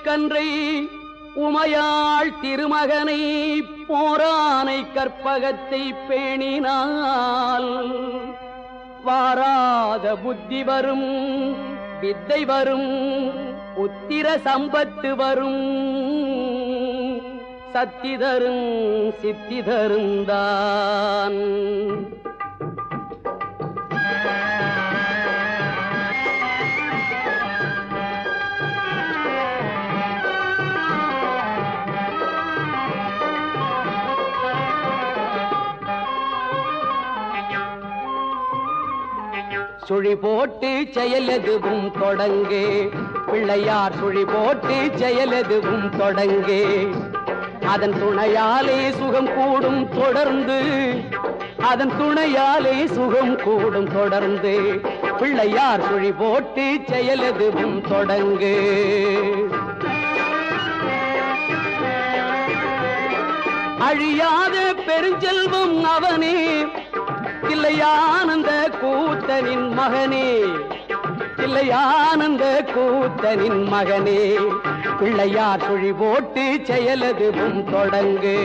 கன்றை உமையாள் திருமகனை போரானை கற்பகத்தை பேணினால் வாராத புத்தி வரும், வித்தை வரும், புத்திர சம்பத்து வரும், சத்தி தரும் சித்தி தருந்தான். சுழி போட்டு செயலெதுவும் தொடங்கே, பிள்ளையார் சுழி போட்டு செயலெதுவும் தொடங்கே. அதன் துணையாலே சுகம் கூடும் தொடர்ந்து, அதன் துணையாலே சுகம் கூடும் தொடர்ந்து. பிள்ளையார் சுழி போட்டு செயலெதுவும் தொடங்கு. அழியாத பெருஞ்செல்வம் அவனே, தில்லையானந்த கூத்தனின் மகனே, தில்லையானந்த கூத்தனின் மகனே. பிள்ளையார் சுழி போட்டு செயலதுவும் தொடங்கு.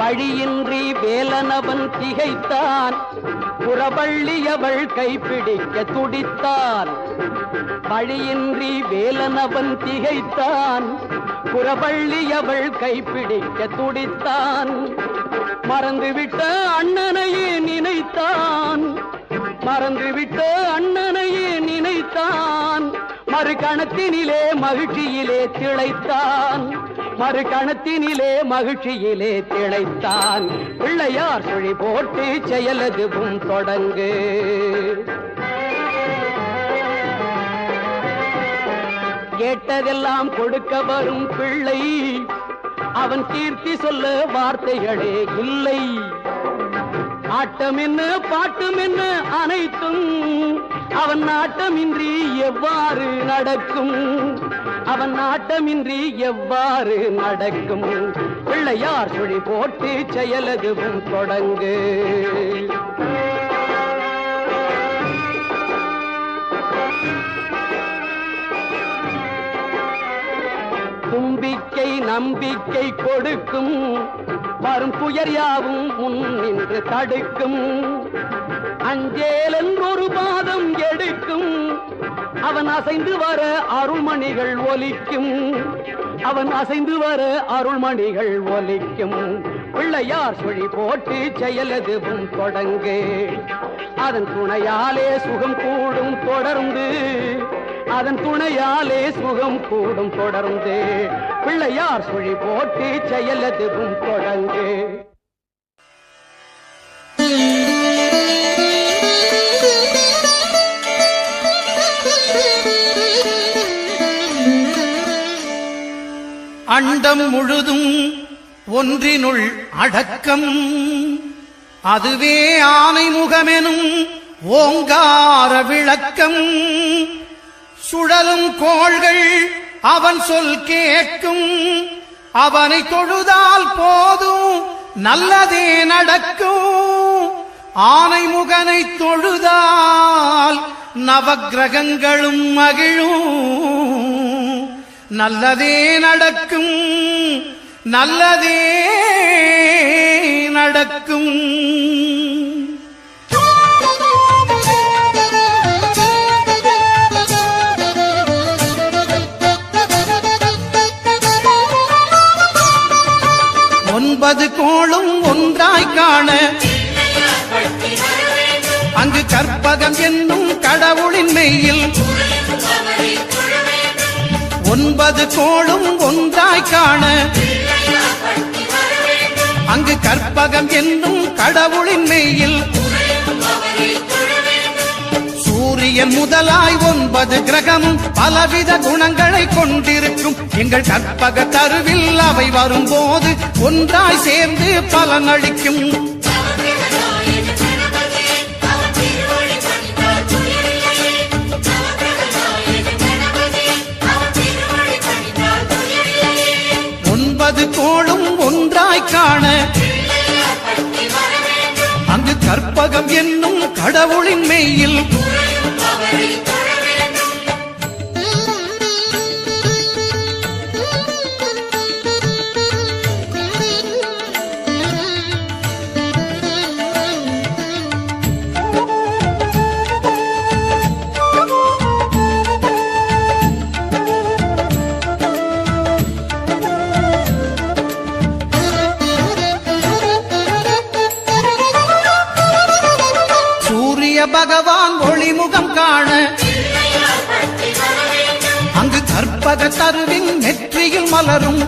வழியின்றி வேலனவன் திகைத்தான், புறவள்ளியவள் கைப்பிடிக்க துடித்தான். வழியின்றி வேலனவன் திகைத்தான், புறவள்ளியவள் கைப்பிடிக்க துடித்தான். மறந்துவிட்ட அண்ணனையே நினைத்தான், மறந்துவிட்ட அண்ணனையே நினைத்தான். மறுகணத்தினிலே மகிழ்ச்சியிலே திளைத்தான், மறுகணத்தினிலே மகிழ்ச்சியிலே திளைத்தான். பிள்ளையார் சுழி போட்டு செயலதுவும் தொடங்கு. கேட்டதெல்லாம் கொடுக்க வரும் பிள்ளை, அவன் கீர்த்தி சொல்ல வார்த்தைகளே இல்லை. ஆட்டம் என்ன பாட்டம் என்ன அனைத்தும் அவன் நாட்டமின்றி எவ்வாறு நடக்கும், அவன் நாட்டமின்றி எவ்வாறு நடக்கும். பிள்ளையார் சுழி போட்டு செயலதுவும் தொடங்கு. தும்பிக்கை நம்பிக்கை கொடுக்கும், வரும் துயர் யாவும் முன் நின்று தடுக்கும். அஞ்சேல் என்றொரு பாதம் எடுக்கும், அவன் அசைந்து வர அருள்மணிகள் ஒலிக்கும், அவன் அசைந்து வர அருள்மணிகள் ஒலிக்கும். பிள்ளையார் சுழி போட்டு செயலதுவும் தொடங்கு. அதன் துணையாலே சுகம் கூடும் தொடர்ந்து, அதன் துணையாலே சுகம் கூடும் தொடர்ந்து. பிள்ளையார் சுழி போட்டு செயலதுவும் தொடங்கு. அண்டம் முழுதும் ஒன்றினுள் அடக்கம், அதுவே ஆனை முகமெனும் ஓங்கார விளக்கம். சுழலும் கோள்கள் அவன் சொல் கேட்கும், அவனை தொழுதால் போதும் நல்லதே நடக்கும். ஆனை முகனை தொழுதால் நவக்கிரகங்களும் மகிழும், நல்லதே நடக்கும், நல்லதே நடக்கும். ஒன்பது கோளும் ஒன்றாய் காண, அங்கு கற்பகம் என்னும் கடவுளின் மெய்யில். ஒன்பது கோளும் ஒன்றாய் காண, அங்கு கற்பகம் என்னும் கடவுளின் மெய்யில். சூரியன் முதலாய் 9 கிரகமும் பலவித குணங்களை கொண்டிருக்கும். எங்கள் கற்பக தருவில் அவை வரும்போது ஒன்றாய் சேர்ந்து பலனளிக்கும். கோளும் ஒன்றாய் காண, கற்பகம் என்னும் கடவுளின் மெய்யில் பகவான் ஒளிமுகம் காண அங்கு கற்பக தருவின் நெற்றியில் மலரும்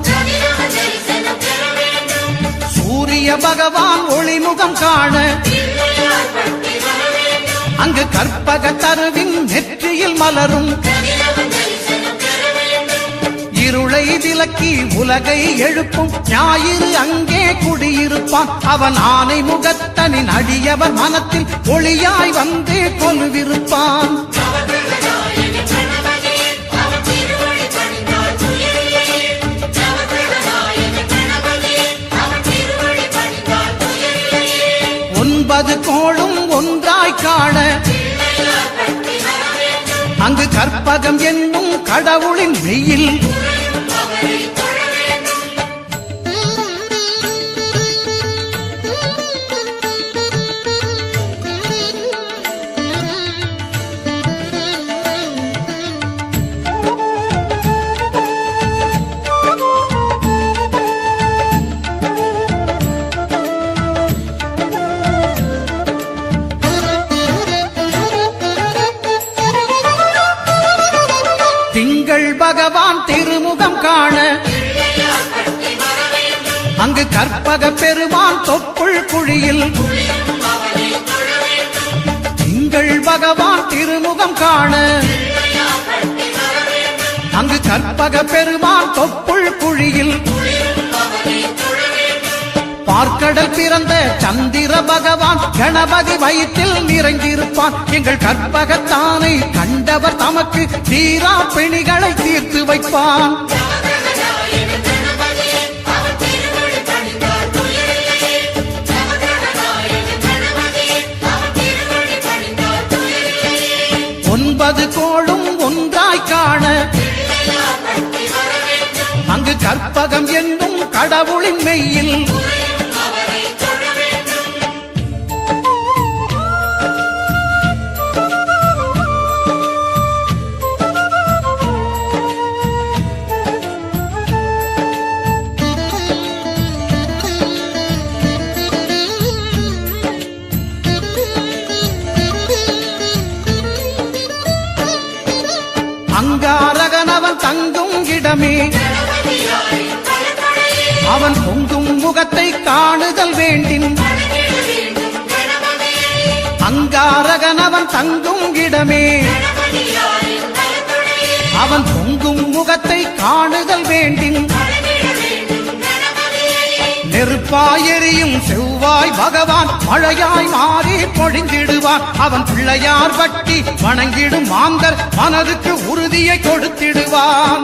சூரிய பகவான் ஒளிமுகம் காண அங்கு கற்பக தருவின் நெற்றியில் மலரும் இருளை விலக்கி உலகை எழுப்பும் ஞாயிறு அங்கே குடியிருப்பான் அவன் ஆனை முகத்தனின் அடியவர் மனத்தில் ஒளியாய் வந்து கொலுவிருப்பான் ஒன்பது கோளும் ஒன்றாய் காண அங்கு கற்பகம் என்னும் கடவுளின் மெய்யில் திங்கள் பகவான் திருமுகம் காண அங்கு கற்பக பெருமான் தொப்புள் குழியில் திங்கள் பகவான் திருமுகம் காண அங்கு கற்பக பெருமான் தொப்புள் குழியில் பார்க்கடல் பிறந்த சந்திர பகவான் கணபதி வயிற்றில் நிறைந்திருப்பான் எங்கள் கற்பகத்தானை கண்டவர் தமக்கு தீரா பிணிகளை தீர்த்து வைப்பான் ஒன்பது கோளும் ஒன்றாய் காண அங்கு கற்பகம் என்னும் கடவுளின் மெய்யில் அங்காரகனவன் தங்கும் இடமே அவன் பொங்கும் முகத்தை காணுதல் வேண்டின் அங்காரகனவன் தங்கும் இடமே அவன் பொங்கும் முகத்தை காணுதல் வேண்டின் நெருப்பாயெறியும் செவ்வாய் பகவான் மழையாய் மாறி பொழிந்திடுவான் அவன் பிள்ளையார் பட்டி வணங்கிடும் மாந்தர் மனதுக்கு உறுதியை கொடுத்திடுவான்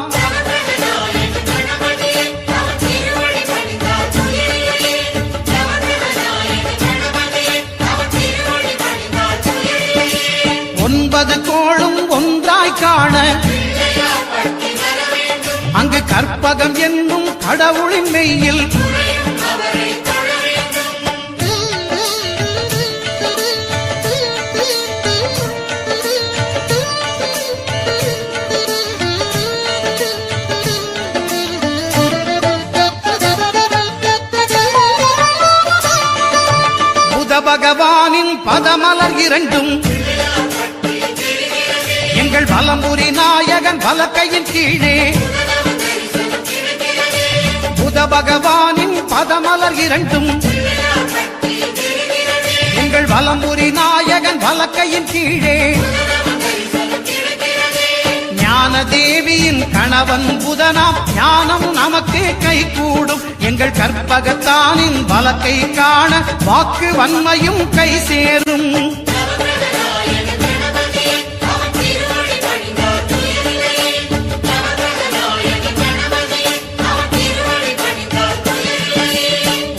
ஒன்பது கோளும் ஒன்றாய் காண அங்கு கற்பகம் என்னும் கடவுளின் மெய்யில் பகவானின் பதமலர் இரண்டும் எங்கள் வலம்புரி நாயகன் வலக்கையின் கீழே புத பகவானின் பதமலர் இரண்டும் எங்கள் வலம்புரி நாயகன் வலக்கையின் கீழே ஞான தேவியின் கணவன் புதனாம் ஞானம் நமக்கு கைகூடும் எங்கள் கற்பகத்தானின் வலக்கை காண வாக்கு வன்மையும் கை சேரும்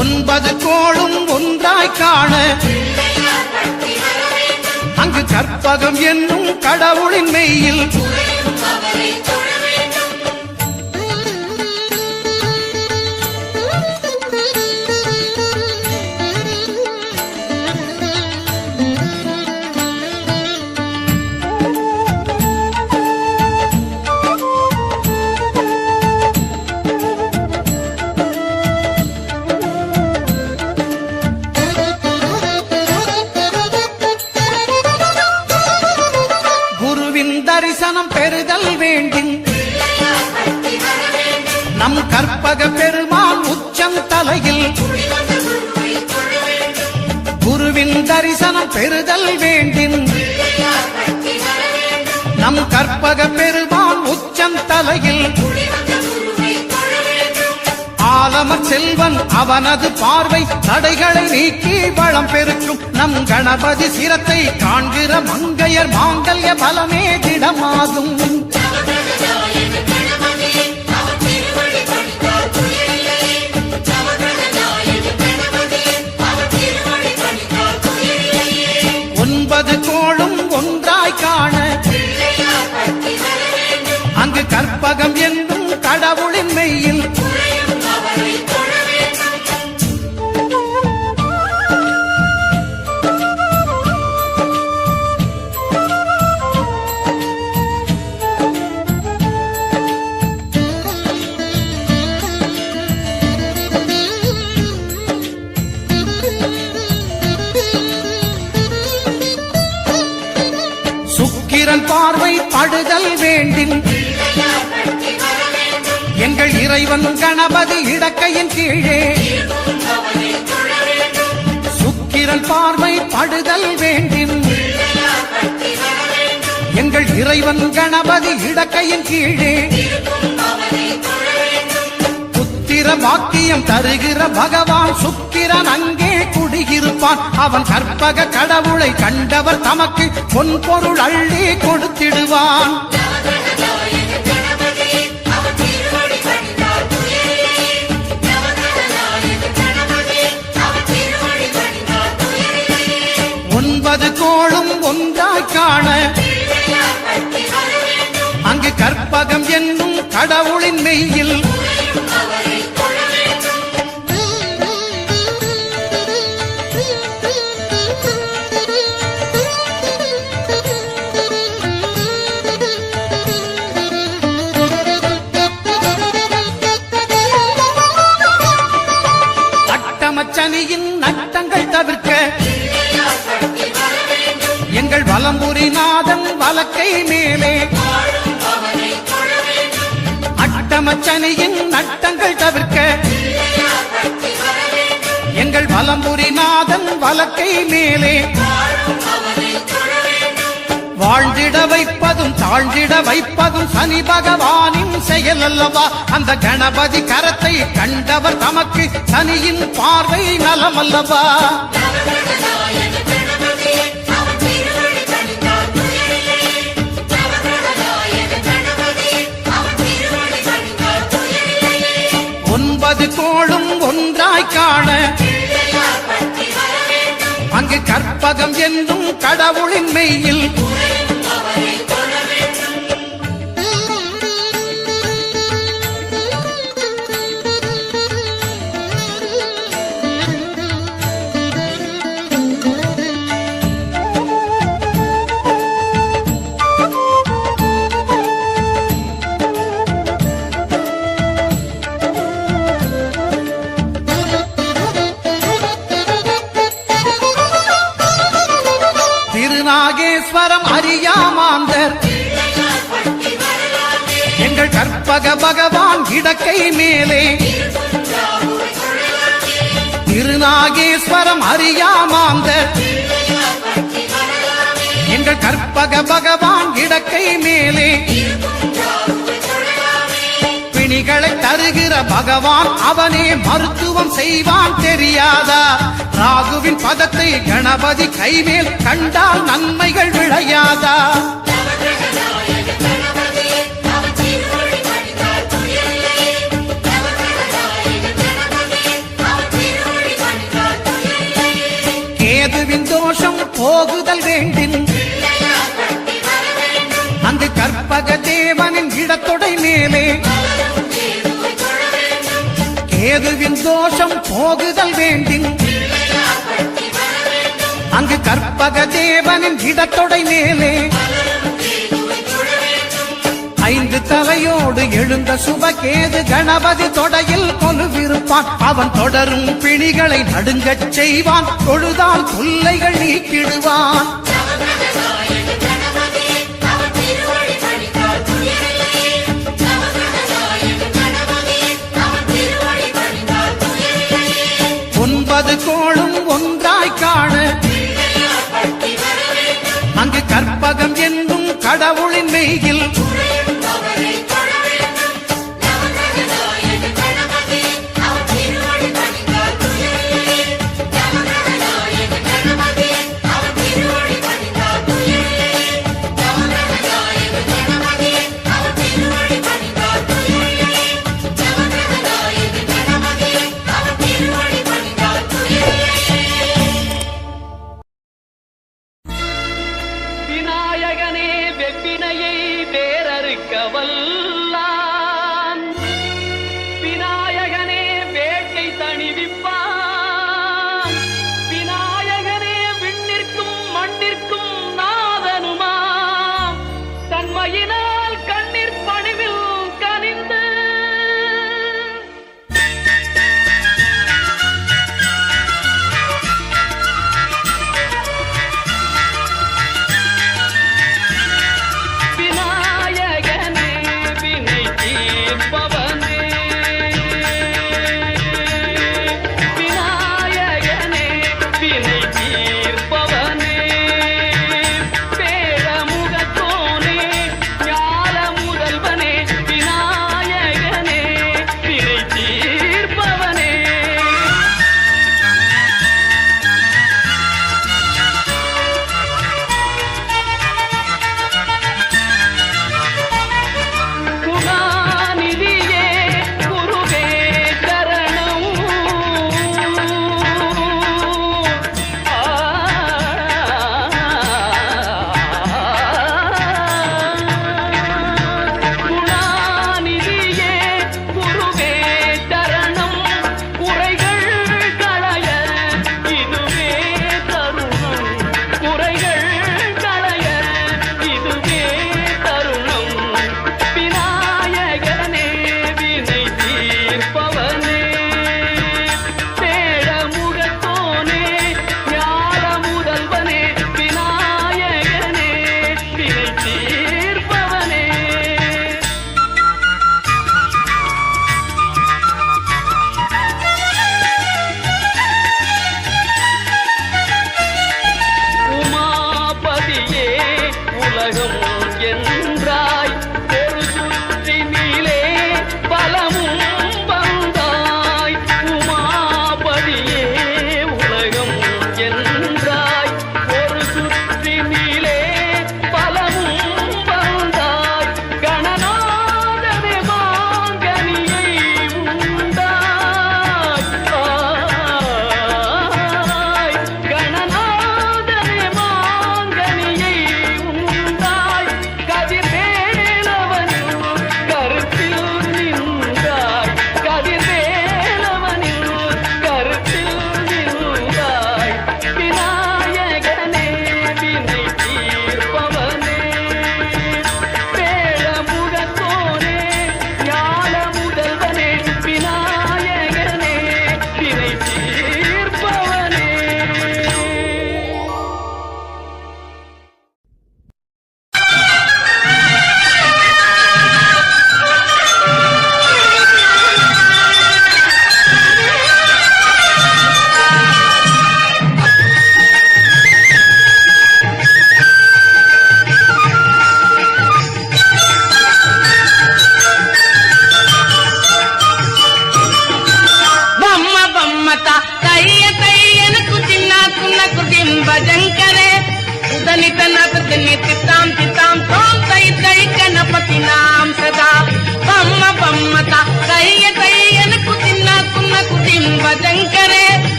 ஒன்பது கோளும் ஒன்றாய் காண கற்பகம் என்னும் கடவுளின் மெய்யில் தரிசனம் பெறுதல் வேண்டும் நம் கற்பக பெருமான் உச்சம் தலையில் குருவின் தரிசனம் பெறுதல் வேண்டும் நம் கற்பக பெருமான் உச்சம் தலையில் ஆலமர் செல்வன் அவனது பார்வை தடைகளை நீக்கி வளம் பெருக்கும் நம் கணபதி சிரத்தை காண்கிற மங்கையர் மாங்கல்ய பலமே திடமாகும் ஒன்பது கோளும் ஒன்றாய் காண அங்கு கற்பகம் என்னும் கடவுளின் மெய்யில் சுக்கிரன் பார்வை படுதல் வேண்டும் எங்கள் இறைவன் கணபதி இடக்கையின் கீழே சுக்கிரன் பார்வை படுதல் வேண்டும் எங்கள் இறைவன் கணபதி இடக்கையின் கீழே புத்திர வாக்கியம் தருகிற பகவான் சுக்கிரன் அங்கே குடியிருப்பான் அவன் கற்பக கடவுளை கண்டவர் தமக்கு பொன்பொருள் அள்ளி கொடுத்திடுவான் ஒன்பது கோளும் ஒன்றாய் காண அங்கு கற்பகம் என்னும் கடவுளின் மெய்யில் அட்டமச்சனியின் நட்டங்கள் தவிர்க்க எங்கள் வலம்புரிநாதன் வலக்கை மேலே அட்டமச்சனியின் நட்டங்கள் தவிர்க்க எங்கள் வலம்புரிநாதன் வலக்கை மேலே வாழ்ந்திட வைப்பதும் தாழ்ந்திட வைப்பதும் சனி பகவானின் செயல் அல்லவா அந்த கணபதி கரத்தை கண்டவர் தமக்கு சனியின் பார்வை நலமல்லவா ஒன்பது கோளும் ஒன்றாய் காண அங்கு கற்பகம் என்னும் கடவுளின் மெய்யில் திருநாகேஸ்வரம் அறியாமாந்தர் எங்கள் கற்பக பகவான் இடக்கை மேலே திருநாகேஸ்வரம் அறியாமாந்தர் எங்கள் கற்பக பகவான் இடக்கை மேலே பிணிகளை தருகிற பகவான் அவனே மருத்துவம் செய்வான் தெரியாதா ராகுவின் பதத்தை கணபதி கைமேல் கண்டால் நன்மைகள் விளையாதா கேதுவின் தோஷம் போகுதல் வேண்டின் கற்பக தேவனின் இடத்தொடை மேலே கேதுவின் தோஷம் போகுதல் வேண்டின் அங்கு கற்பக தேவனின் இடத்தொடை மேலே 5 தலையோடு எழுந்த சுபகேது கணபதி தொடையில் கொலுவிருப்பான். அவன் தொடரும் பிணிகளை நடுங்கச் செய்வான். தொழுதால் தொல்லைகள் நீக்கிடுவான். ஒன்பது கோளும் ஒன்றாய் காண அங்கு கற்பகம் என்னும் கடவுளின் மெய்யில் விநாயகனே வெப்பினையை வேறறுக்க வல்லான். விநாயகனே வேட்டை தணிவிப்பான். விநாயகனே விண்ணிற்கும் மண்ணிற்கும் நாதனுமாம். தன்மையினால் கண்ணீர் பணிவில் கனிந்து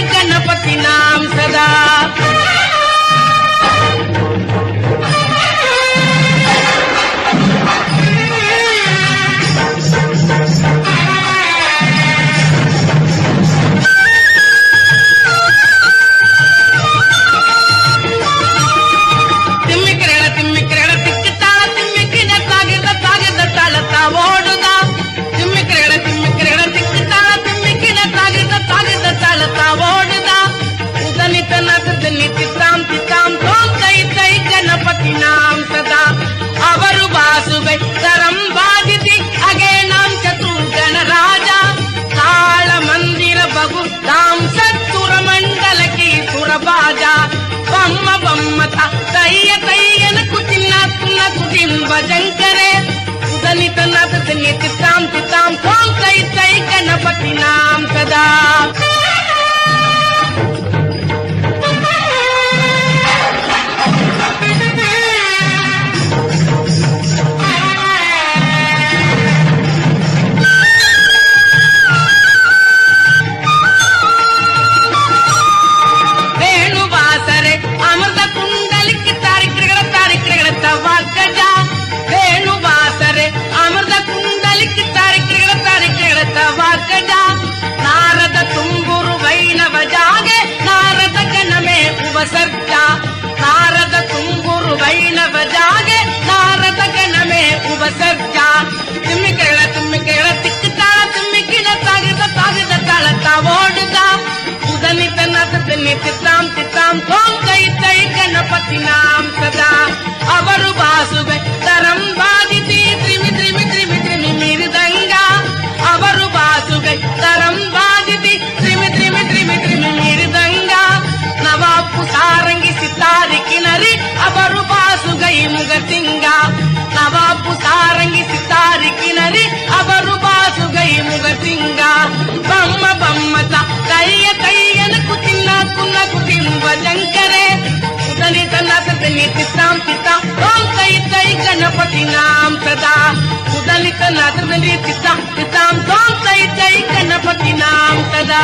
गणपति नाम सदा तित्राम तित्राम ओम कै कै गणपति नाम सदा अवरु बासुगे तरम बादिति त्रिमि त्रिमि त्रिमि त्रिमि मृदंगा अवरु बासुगे तरम बादिति त्रिमि त्रिमि त्रिमि त्रिमि मृदंगा नवापु सारंगी सितारी किनरी अवरु बासुगै मुगतिंगा नवापु सारंगी सितारी किनरी अवरु बासुगै मुगतिंगा बम्म बम्मता कయ్య కయ్యన కుతిన్న కున్న కుతింబ జంకరే ఉదని తనతని తిత్తాం తిత్తాం ఓం కై కై గణపతి నామ సదా ఉదని తనతని తిత్తాం తిత్తాం ఓం కై కై గణపతి నామ సదా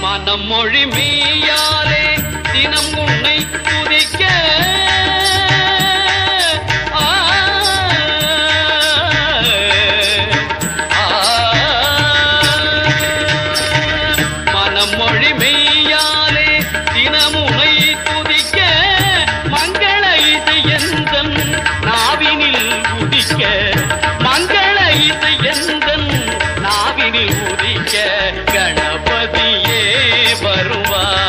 மனம் மொழி மெய்யாலே தினம் உன்னை துதிக்க மனம் மொழி மெய்யாலே தினம் உன்னை துதிக்க மங்கள இசை எந்தன் நாவினில் உதிக்க மங்கள இசை எந்தன் நாவினில் உதிக்க கணபதியே வருவாய்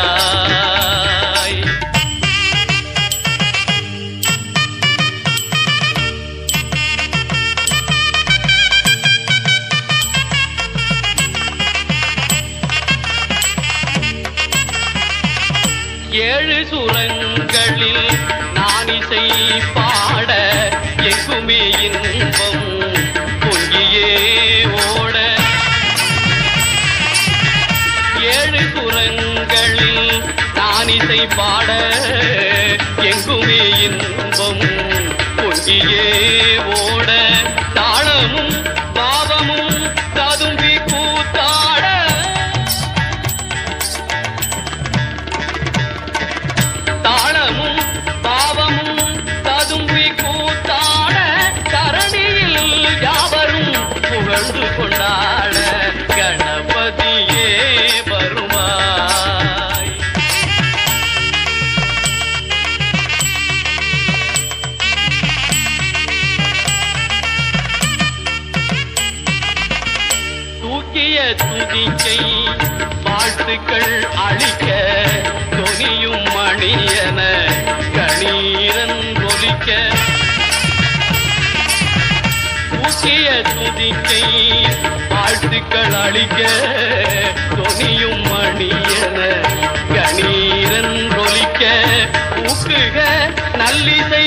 ஏழு சுரங்களில் நான் இசை பாட எங்குமே இன்பம் பொங்கியே ஓட ஏழு சுரங்களில் நான் இசை பாட எங்குமே இன்பம் பொங்கியே ஓட தாளமும் பாவமும் ததும்பி கூத்தாட தாளமும் பாவமும் ததும்பி கூத்தாட தரணியில் யாவரும் புகழ்ந்து கொண்டாட கணபதியே வருவாய் தூக்கிய துதிக்கை வாழ்த்துக்கள் அளிக்க தொனியும் மணியன கணீரன் ஒலிக்க தூக்கிய துதிக்கை வாழ்த்துக்கள் அளிக்க தொனியும் மணியன கணீரன் ஒலிக்க ஊக்குக நல்லிசை